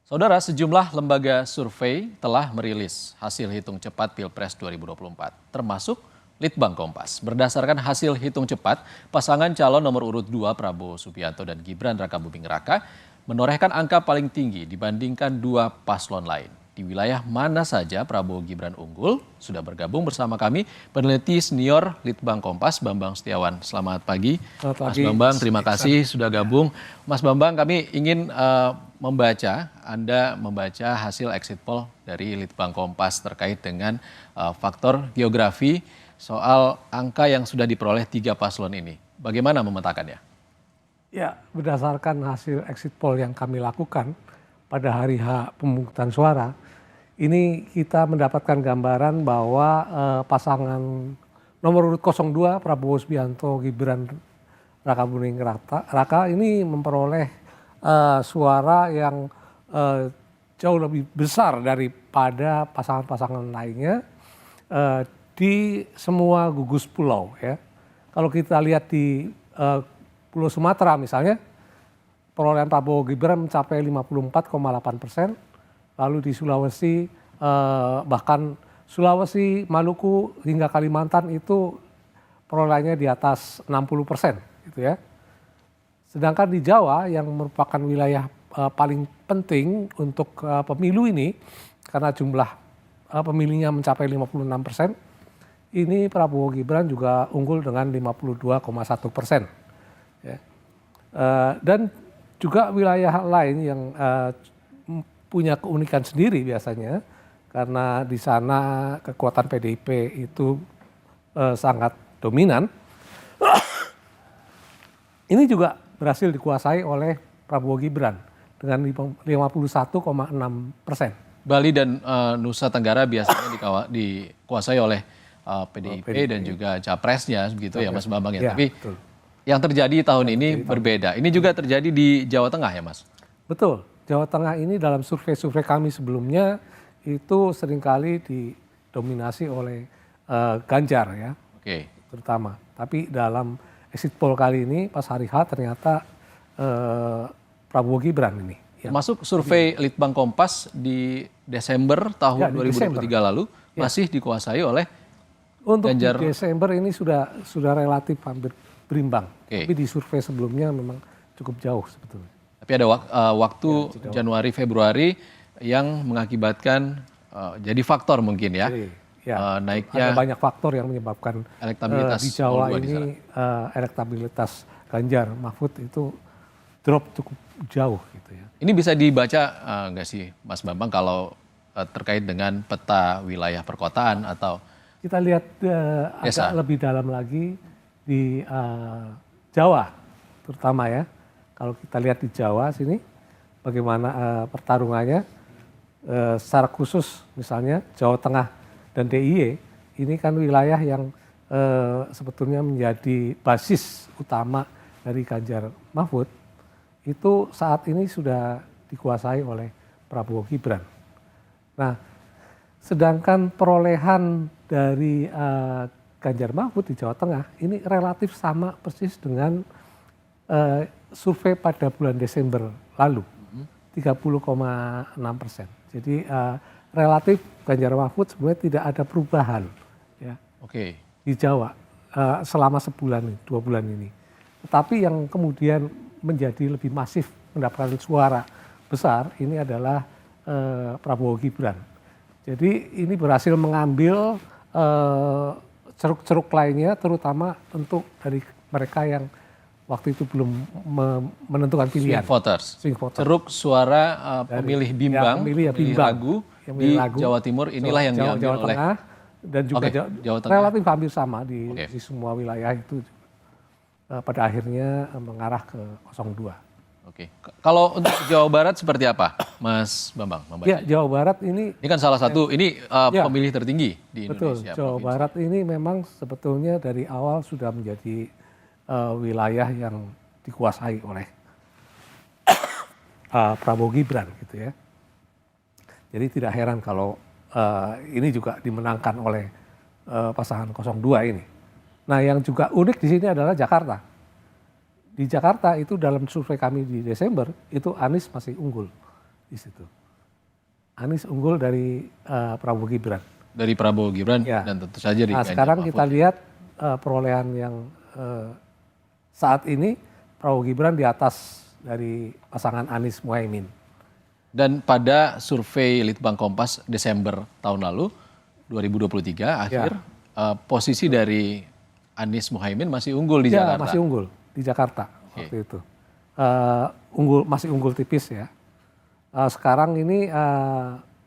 Saudara, sejumlah lembaga survei telah merilis hasil hitung cepat Pilpres 2024, termasuk Litbang Kompas. Berdasarkan hasil hitung cepat, pasangan calon nomor urut 2 Prabowo Subianto dan Gibran Rakabuming Raka menorehkan angka paling tinggi dibandingkan dua paslon lain. Di wilayah mana saja Prabowo Gibran unggul? Sudah bergabung bersama kami peneliti senior Litbang Kompas, Bambang Setiawan. Selamat pagi, Mas Bambang. Terima kasih sudah gabung. Mas Bambang, kami ingin Anda membaca hasil exit poll dari Litbang Kompas terkait dengan faktor geografi soal angka yang sudah diperoleh tiga paslon ini. Bagaimana memetakannya? Ya, berdasarkan hasil exit poll yang kami lakukan pada hari H pemungutan suara, ini kita mendapatkan gambaran bahwa pasangan nomor urut 02 Prabowo Subianto Gibran Rakabuming Raka ini memperoleh suara yang jauh lebih besar daripada pasangan-pasangan lainnya di semua gugus pulau ya. Kalau kita lihat di Pulau Sumatera misalnya, perolehan Prabowo Gibran mencapai 54,8%, lalu di Sulawesi bahkan Sulawesi, Maluku hingga Kalimantan itu perolehannya di atas 60% gitu ya. Sedangkan di Jawa yang merupakan wilayah paling penting untuk pemilu ini karena jumlah pemilihnya mencapai 56%, ini Prabowo Gibran juga unggul dengan 52,1%. Ya. Dan juga wilayah lain yang punya keunikan sendiri biasanya karena di sana kekuatan PDIP itu sangat dominan. Ini juga berhasil dikuasai oleh Prabowo Gibran dengan 51,6%. Bali dan Nusa Tenggara biasanya dikuasai oleh PDIP dan juga capresnya begitu ya Mas Bambang ya. Tapi betul. Yang terjadi tahun ini berbeda. Ini juga terjadi di Jawa Tengah ya Mas? Betul. Jawa Tengah ini dalam survei-survei kami sebelumnya itu seringkali didominasi oleh Ganjar ya. Oke. Terutama. Tapi dalam exit poll kali ini pas hari H ternyata Prabowo Gibran ini. Termasuk survei Litbang Kompas di Desember tahun 2023 lalu masih dikuasai oleh untuk Ganjar. Di Desember ini sudah relatif hampir berimbang. Tapi di survei sebelumnya memang cukup jauh sebetulnya. Tapi ada waktu Januari Februari yang mengakibatkan jadi faktor mungkin ya. Naiknya. Ada banyak faktor yang menyebabkan elektabilitas di Jawa ini elektabilitas Ganjar Mahfud itu drop cukup jauh gitu ya. Ini bisa dibaca nggak sih Mas Bambang kalau terkait dengan peta wilayah perkotaan atau kita lihat agak lebih dalam lagi di Jawa terutama ya. Kalau kita lihat di Jawa sini bagaimana pertarungannya secara khusus misalnya Jawa Tengah dan DIY ini kan wilayah yang sebetulnya menjadi basis utama dari Ganjar Mahfud itu saat ini sudah dikuasai oleh Prabowo Gibran. Nah, sedangkan perolehan dari Ganjar Mahfud di Jawa Tengah ini relatif sama persis dengan survei pada bulan Desember lalu, 30,6%. Jadi relatif Ganjar Mahfud sebenarnya tidak ada perubahan ya, di Jawa selama sebulan, 2 bulan ini. Tetapi yang kemudian menjadi lebih masif mendapatkan suara besar ini adalah Prabowo Gibran. Jadi ini berhasil mengambil ceruk-ceruk lainnya terutama untuk dari mereka yang waktu itu belum menentukan pilihan. Swing voters. Ceruk suara pemilih bimbang, pemilih ragu di Jawa Timur inilah yang diambil oleh Tengah dan juga Jawa Tengah. Relatif hampir sama di semua wilayah itu pada akhirnya mengarah ke 02. Oke. Kalau untuk Jawa Barat seperti apa, Mas Bambang? Ya, Jawa Barat ini kan salah satu pemilih tertinggi di Indonesia. Betul. Jawa Barat ini memang sebetulnya dari awal sudah menjadi wilayah yang dikuasai oleh Prabowo Gibran gitu ya. Jadi tidak heran kalau ini juga dimenangkan oleh pasangan 02 ini. Nah, yang juga unik di sini adalah Jakarta. Di Jakarta itu dalam survei kami di Desember itu Anies masih unggul di situ. Anies unggul dari Prabowo Gibran. Dari Prabowo Gibran Ya. dan tentu saja di Nah, Ganjar sekarang Mahfud. kita lihat perolehan yang saat ini Prabowo Gibran di atas dari pasangan Anies Muhaimin. Dan pada survei Litbang Kompas Desember tahun lalu 2023 akhir posisi dari Anies Muhaimin masih unggul di Ya, Jakarta. masih unggul di Jakarta waktu itu. Masih unggul tipis ya. Sekarang ini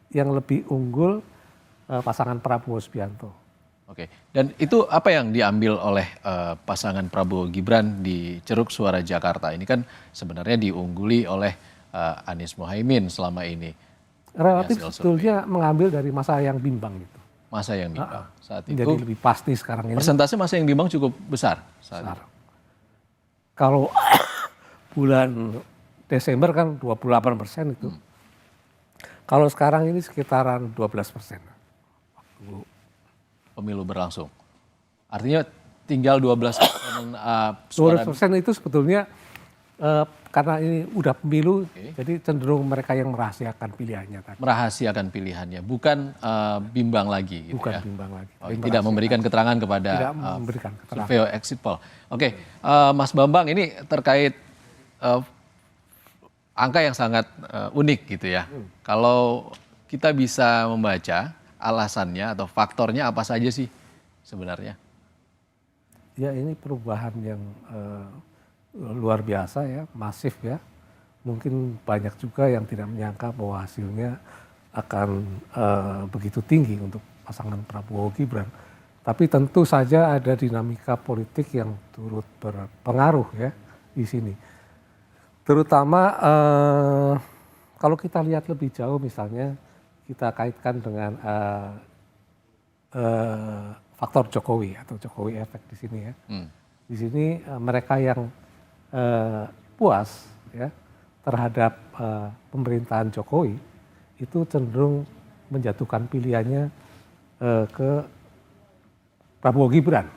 yang lebih unggul pasangan Prabowo Subianto. Oke. Dan itu apa yang diambil oleh pasangan Prabowo Gibran di Ceruk Suara Jakarta ini kan sebenarnya diungguli oleh Anies Muhaimin selama ini. Relatif Hasil sebetulnya mengambil dari masa yang bimbang itu. Masa yang bimbang saat itu. Jadi lebih pasti sekarang ini. Persentase masa yang bimbang cukup besar saat itu. Kalau bulan Desember kan 28% itu. Kalau sekarang ini sekitaran 12%. Pemilu berlangsung. Artinya tinggal 12% suara. 12% itu sebetulnya karena ini udah pemilu, jadi cenderung mereka yang merahasiakan pilihannya tadi. Merahasiakan pilihannya, bukan bimbang lagi. Gitu Bukan ya. bimbang lagi. Tidak memberikan keterangan kepada Tidak memberikan keterangan. survei exit poll. Oke, Mas Bambang ini terkait angka yang sangat unik gitu ya. Kalau kita bisa membaca alasannya atau faktornya apa saja sih sebenarnya? Ya ini perubahan yang luar biasa ya, masif ya. Mungkin banyak juga yang tidak menyangka bahwa hasilnya akan begitu tinggi untuk pasangan Prabowo Gibran. Tapi tentu saja ada dinamika politik yang turut berpengaruh ya di sini. Terutama kalau kita lihat lebih jauh misalnya kita kaitkan dengan faktor Jokowi atau Jokowi efek di sini ya. Di sini mereka yang puas ya terhadap pemerintahan Jokowi itu cenderung menjatuhkan pilihannya ke Prabowo Gibran.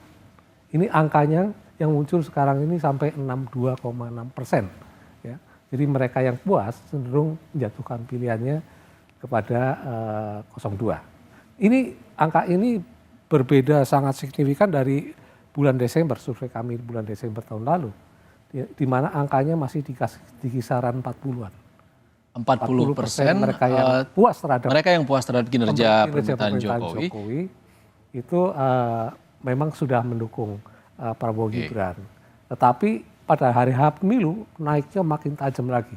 Ini angkanya yang muncul sekarang ini sampai 62,6%. Ya. Jadi mereka yang puas cenderung menjatuhkan pilihannya kepada 02. Ini angka ini berbeda sangat signifikan dari bulan Desember, survei kami bulan Desember tahun lalu. Di mana angkanya masih di kisaran 40-an. 40% mereka yang puas terhadap kinerja pemerintahan Jokowi itu memang sudah mendukung Prabowo Gibran. Tetapi pada hari H pemilu naiknya makin tajam lagi.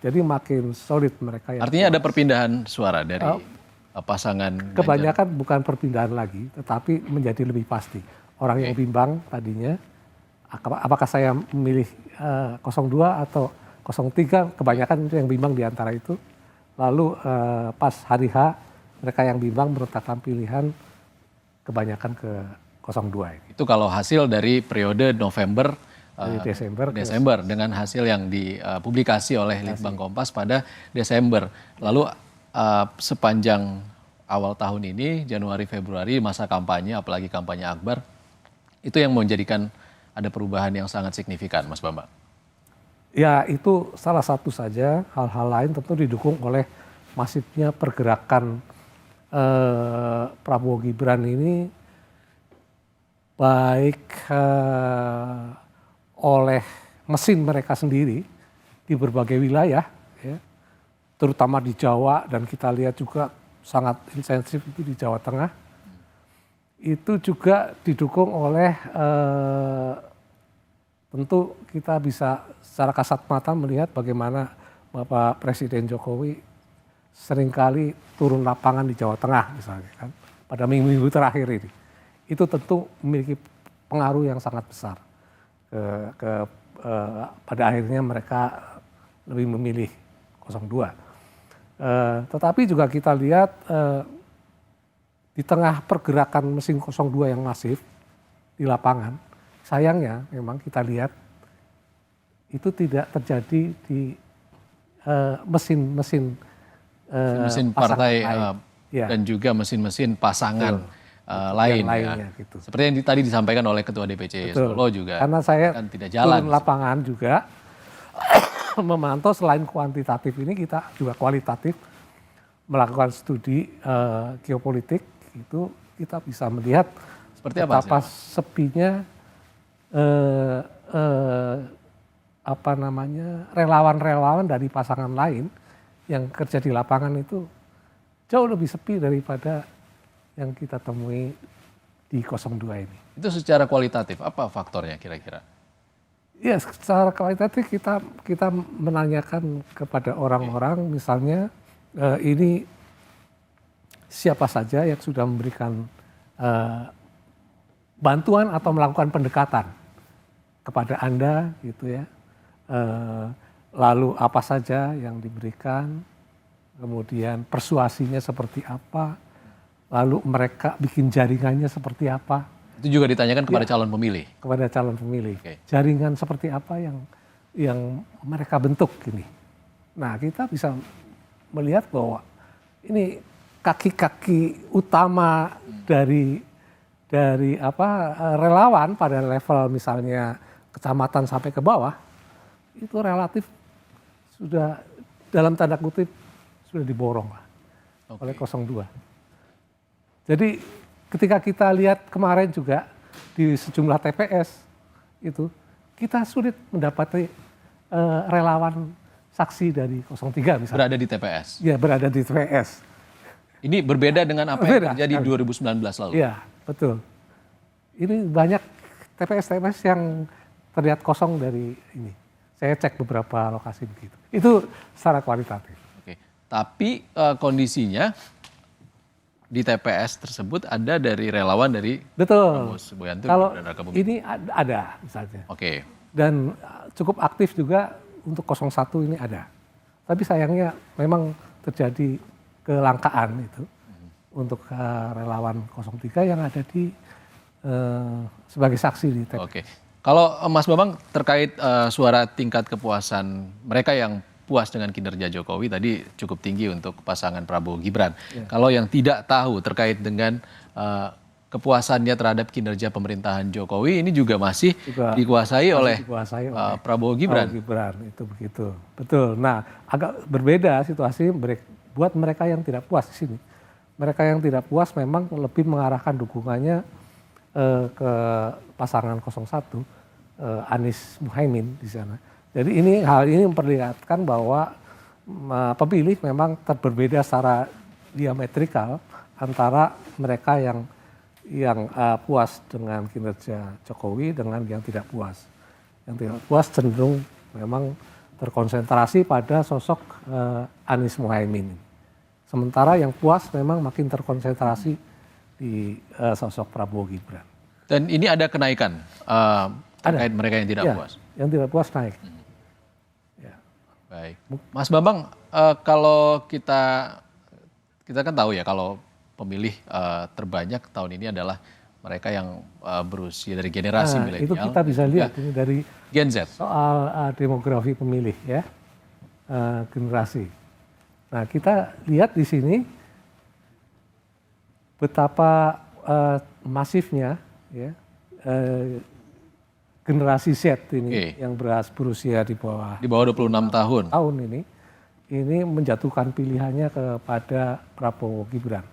Jadi makin solid mereka yang artinya puas. Ada perpindahan suara dari pasangan kebanyakan Ganjar. Bukan perpindahan lagi, tetapi menjadi lebih pasti. Orang yang bimbang tadinya, apakah saya memilih 02 atau 03, kebanyakan itu yang bimbang di antara itu. Lalu pas hari H, mereka yang bimbang menetapkan pilihan kebanyakan ke 02. Itu kalau hasil dari periode November Desember dengan hasil yang dipublikasi oleh Litbang Kompas pada Desember. Lalu sepanjang awal tahun ini, Januari Februari masa kampanye, apalagi kampanye akbar, itu yang menjadikan ada perubahan yang sangat signifikan, Mas Bambang. Ya itu salah satu saja, hal-hal lain tentu didukung oleh masifnya pergerakan Prabowo Gibran ini baik oleh mesin mereka sendiri di berbagai wilayah, ya, terutama di Jawa dan kita lihat juga sangat intensif itu di Jawa Tengah. Itu juga didukung oleh tentu kita bisa secara kasat mata melihat bagaimana Bapak Presiden Jokowi seringkali turun lapangan di Jawa Tengah misalnya kan pada minggu-minggu terakhir ini. Itu tentu memiliki pengaruh yang sangat besar pada akhirnya mereka lebih memilih 02. Tetapi juga kita lihat di tengah pergerakan mesin 02 yang masif di lapangan, sayangnya memang kita lihat itu tidak terjadi di mesin-mesin partai dan juga mesin-mesin pasangan lain ya. Gitu. Seperti yang tadi disampaikan oleh Ketua DPC Solo juga. Karena saya kan tidak jalan turun lapangan juga memantau selain kuantitatif ini kita juga kualitatif melakukan studi geopolitik, itu kita bisa melihat Seperti apa betapa sepinya relawan-relawan dari pasangan lain yang kerja di lapangan itu jauh lebih sepi daripada yang kita temui di 02 ini. Itu secara kualitatif, apa faktornya kira-kira? Ya, secara kualitatif kita menanyakan kepada orang-orang, misalnya ini siapa saja yang sudah memberikan bantuan atau melakukan pendekatan kepada Anda, gitu ya. Lalu apa saja yang diberikan, kemudian persuasinya seperti apa, lalu mereka bikin jaringannya seperti apa. Itu juga ditanyakan kepada calon pemilih? Kepada calon pemilih. Okay. Jaringan seperti apa yang mereka bentuk ini. Nah, kita bisa melihat bahwa ini kaki-kaki utama dari relawan pada level misalnya kecamatan sampai ke bawah, itu relatif sudah dalam tanda kutip sudah diborong lah oleh 02. Jadi ketika kita lihat kemarin juga di sejumlah TPS itu, kita sulit mendapati relawan saksi dari 03 misalnya. Berada di TPS? Ya, berada di TPS. Ini berbeda dengan apa yang terjadi 2019 lalu? Iya, betul. Ini banyak TPS-TPS yang terlihat kosong dari ini. Saya cek beberapa lokasi begitu. Itu secara kualitatif. Oke. Tapi kondisinya di TPS tersebut ada dari relawan dari Betul. Prabowo Subianto Kalau dan Raka Buming. ini ada misalnya. Oke. Dan cukup aktif juga untuk 01 ini ada. Tapi sayangnya memang terjadi kelangkaan itu untuk relawan 03 yang ada di sebagai saksi di TPS. Oke. Kalau Mas Bambang terkait suara tingkat kepuasan mereka yang puas dengan kinerja Jokowi tadi cukup tinggi untuk pasangan Prabowo Gibran. Ya. Kalau yang tidak tahu terkait dengan kepuasannya terhadap kinerja pemerintahan Jokowi ini juga masih dikuasai oleh Prabowo Gibran. Prabowo Gibran itu begitu. Betul. Nah, agak berbeda situasi buat mereka yang tidak puas di sini. Mereka yang tidak puas memang lebih mengarahkan dukungannya ke pasangan 01 Anies Muhaimin di sana. Jadi hal ini memperlihatkan bahwa pemilih memang berbeda secara diametrikal antara mereka yang puas dengan kinerja Jokowi dengan yang tidak puas. Yang tidak puas cenderung memang terkonsentrasi pada sosok Anies Muhaimin. Sementara yang puas memang makin terkonsentrasi di sosok Prabowo Gibran. Dan ini ada kenaikan terkait mereka yang tidak puas? Yang tidak puas naik. Ya. Baik. Mas Bambang, kalau kita kan tahu ya kalau pemilih terbanyak tahun ini adalah mereka yang berusia dari generasi milenial. Itu kita bisa lihat ini dari Gen Z. Soal demografi pemilih ya, generasi. Nah, kita lihat di sini betapa masifnya ya generasi Z ini yang berusia di bawah 26 tahun. Tahun ini menjatuhkan pilihannya kepada Prabowo Gibran.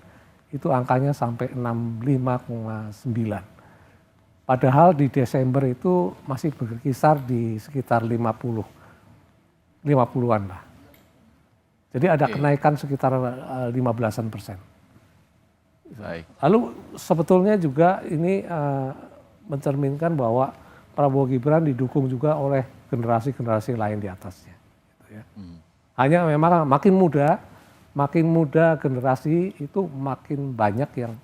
Itu angkanya sampai 65,9. Padahal di Desember itu masih berkisar di sekitar 50-an lah. Jadi ada kenaikan sekitar 15%. Baik. Lalu sebetulnya juga ini mencerminkan bahwa Prabowo Gibran didukung juga oleh generasi-generasi lain di atasnya. Gitu ya. Hanya memang makin muda generasi itu makin banyak yang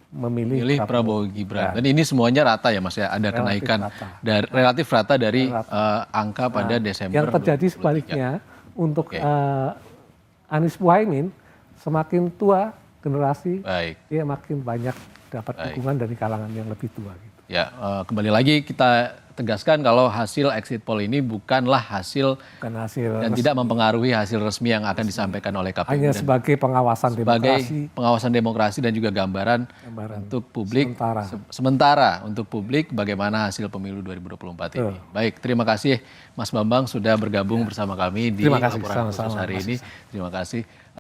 memilih Prabowo Gibran. Dan ini semuanya rata ya Mas ya, ada kenaikan relatif rata dari angka pada Desember. Yang terjadi sebaliknya untuk Anies Muhaimin semakin tua generasi, dia makin banyak dapat dukungan dari kalangan yang lebih tua. Gitu. Ya, kembali lagi kita tegaskan kalau hasil exit poll ini bukanlah hasil Bukan hasil dan tidak mempengaruhi hasil resmi yang akan disampaikan oleh KPU. hanya Dan sebagai pengawasan sebagai demokrasi pengawasan demokrasi dan juga gambaran untuk publik sementara untuk publik bagaimana hasil pemilu 2024 ini. Baik, terima kasih Mas Bambang sudah bergabung bersama kami di Terima kasih, laporan khusus sama-sama, hari Mas ini. Terima kasih.